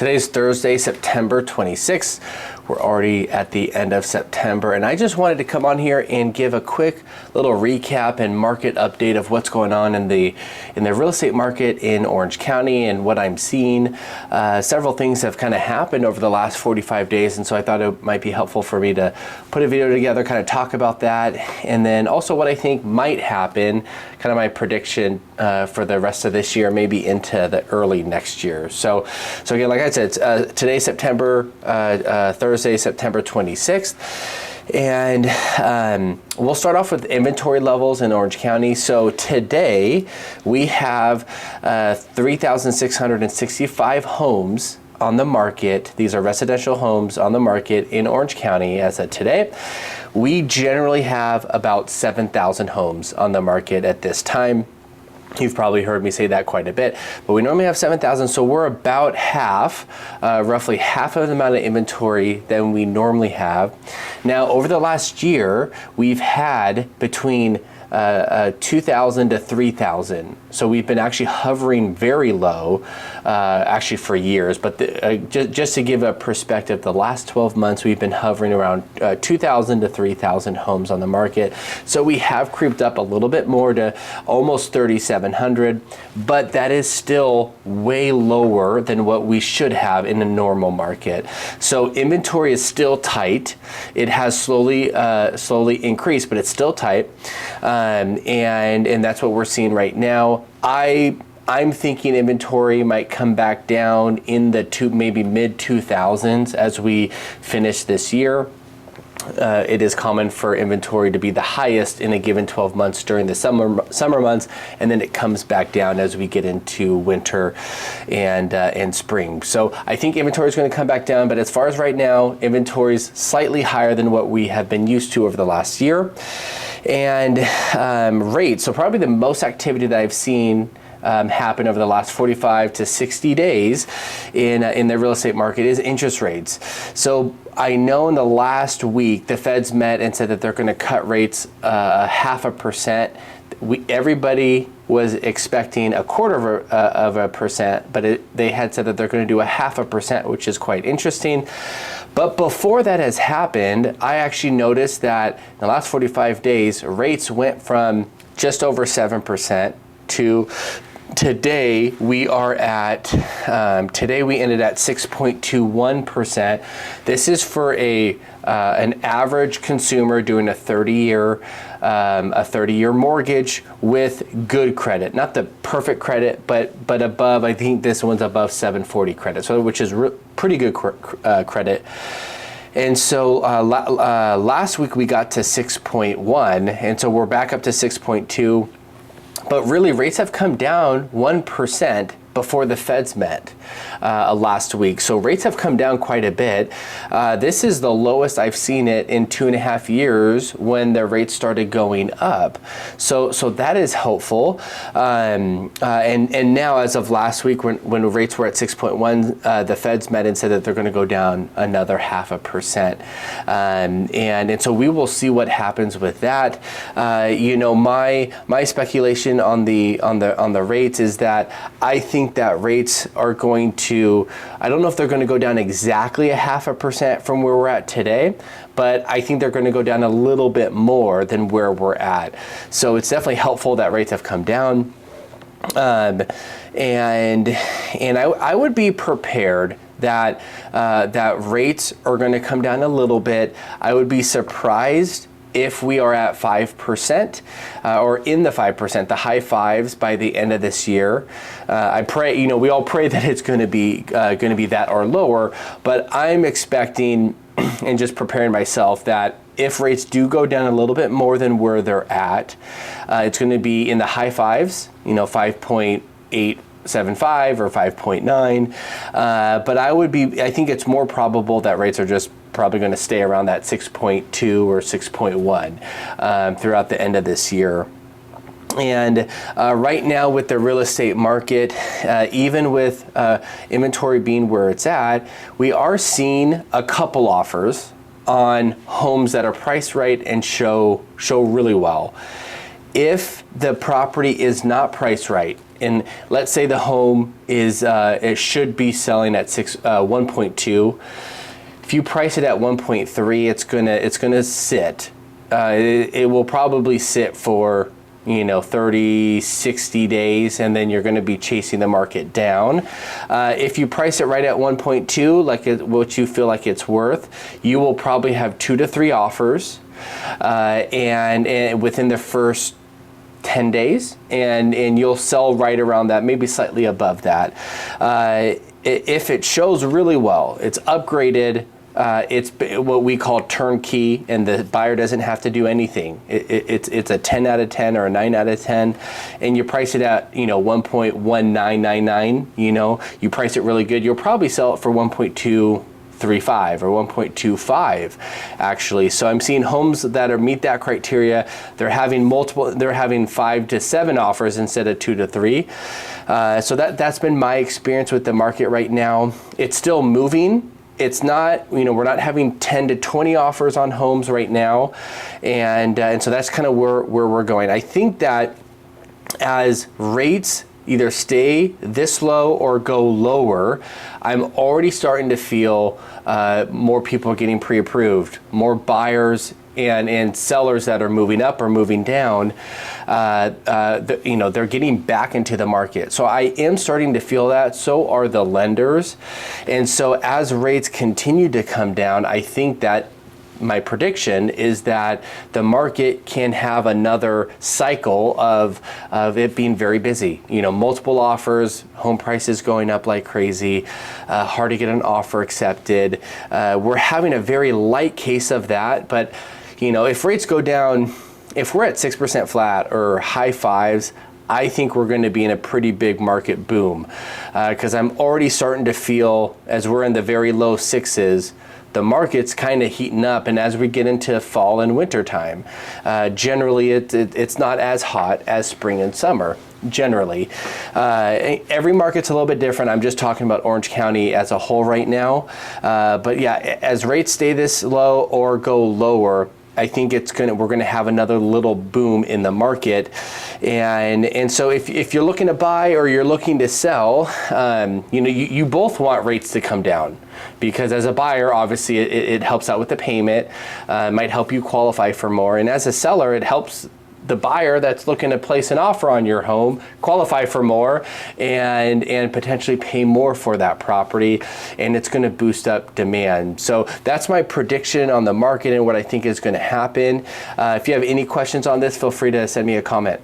Today's Thursday, September 26th. We're already at the end of September, and I just wanted to come on here and give a quick little recap and market update of what's going on in the real estate market in Orange County and what I'm seeing. Several things have kind of happened over the last 45 days, and so I thought it might be helpful for me to put a video together, kind of talk about that, and then also what I think might happen, kind of my prediction for the rest of this year, maybe into the early next year. So again, like I said, today's Thursday, September 26th. And we'll start off with inventory levels in Orange County. So today we have 3,665 homes on the market. These are residential homes on the market in Orange County as of today. We generally have about 7,000 homes on the market at this time. You've probably heard me say that quite a bit, but we normally have 7,000, so we're about half, roughly half of the amount of inventory than we normally have. Now, over the last year, we've had between 2,000 to 3,000. So we've been actually hovering very low, actually for years. But just to give a perspective, the last 12 months we've been hovering around 2,000 to 3,000 homes on the market. So we have creeped up a little bit more to almost 3,700, but that is still way lower than what we should have in a normal market. So inventory is still tight. It has slowly increased, but it's still tight. And that's what we're seeing right now. I'm thinking inventory might come back down in the maybe mid 2000s as we finish this year. It is common for inventory to be the highest in a given 12 months during the summer months, and then it comes back down as we get into winter and spring. So I think inventory is going to come back down, but as far as right now, inventory is slightly higher than what we have been used to over the last year. And rates, so probably the most activity that I've seen happen over the last 45 to 60 days in the real estate market is interest rates. So I know in the last week the Feds met and said that they're going to cut rates 0.5%. Everybody was expecting 0.25%, but they had said that they're going to do 0.5%, which is quite interesting. But before that has happened, I actually noticed that in the last 45 days, rates went from just over 7% to today we are at, today we ended at 6.21%. This is for an average consumer doing a 30-year mortgage with good credit, not the perfect credit, but above. I think this one's above 740 credit, so which is pretty good credit. And so last week we got to 6.1, and so we're back up to 6.2. But really, rates have come down 1% before the Feds met last week. So rates have come down quite a bit. This is the lowest I've seen it in 2.5 years when the rates started going up. So that is helpful. And now, as of last week, when rates were at 6.1, the Feds met and said that they're going to go down another 0.5%. And so we will see what happens with that. My speculation on the rates is that I think that rates are going to, I don't know if they're going to go down exactly 0.5% from where we're at today, but I think they're going to go down a little bit more than where we're at. So it's definitely helpful that rates have come down. And I would be prepared that rates are going to come down a little bit. I would be surprised if we are at 5% or in the 5%, the high fives by the end of this year. I pray, we all pray that it's going to be that or lower, but I'm expecting and just preparing myself that if rates do go down a little bit more than where they're at, it's going to be in the high fives, 5.875 or 5.9. But I think it's more probable that rates are just probably going to stay around that 6.2 or 6.1 throughout the end of this year. And right now with the real estate market, even with inventory being where it's at, we are seeing a couple offers on homes that are priced right and show really well. If the property is not priced right and let's say the home is it should be selling at 1.2. If you price it at 1.3, it's gonna sit. It will probably sit for 30, 60 days, and then you're going to be chasing the market down. If you price it right at 1.2, like what you feel like it's worth, you will probably have 2 to 3 offers, and within the first 10 days, and you'll sell right around that, maybe slightly above that. If it shows really well, it's upgraded, it's what we call turnkey, and the buyer doesn't have to do anything. It's a 10 out of 10 or a 9 out of 10, and you price it at 1.1999. You price it really good, you'll probably sell it for 1.235 or 1.25 actually. So I'm seeing homes that meet that criteria. They're having 5 to 7 offers instead of 2 to 3. So that's been my experience with the market right now. It's still moving. It's not, we're not having 10 to 20 offers on homes right now. And so that's kind of where we're going. I think that as rates either stay this low or go lower, I'm already starting to feel more people are getting pre-approved, more buyers and sellers that are moving up or moving down. They're getting back into the market. So I am starting to feel that. So are the lenders. And so as rates continue to come down, I think that my prediction is that the market can have another cycle of it being very busy. Multiple offers, home prices going up like crazy, hard to get an offer accepted. We're having a very light case of that, but if rates go down, if we're at 6% flat or high fives, I think we're going to be in a pretty big market boom, because I'm already starting to feel, as we're in the very low 6s, the market's kind of heating up. And as we get into fall and winter time, generally it's not as hot as spring and summer. Generally, every market's a little bit different. I'm just talking about Orange County as a whole right now. But yeah, as rates stay this low or go lower, I think we're gonna have another little boom in the market, and so if you're looking to buy or you're looking to sell, you both want rates to come down, because as a buyer, obviously it helps out with the payment, might help you qualify for more, and as a seller, it helps the buyer that's looking to place an offer on your home qualify for more and potentially pay more for that property, and it's going to boost up demand. So that's my prediction on the market and what I think is going to happen. If you have any questions on this, feel free to send me a comment.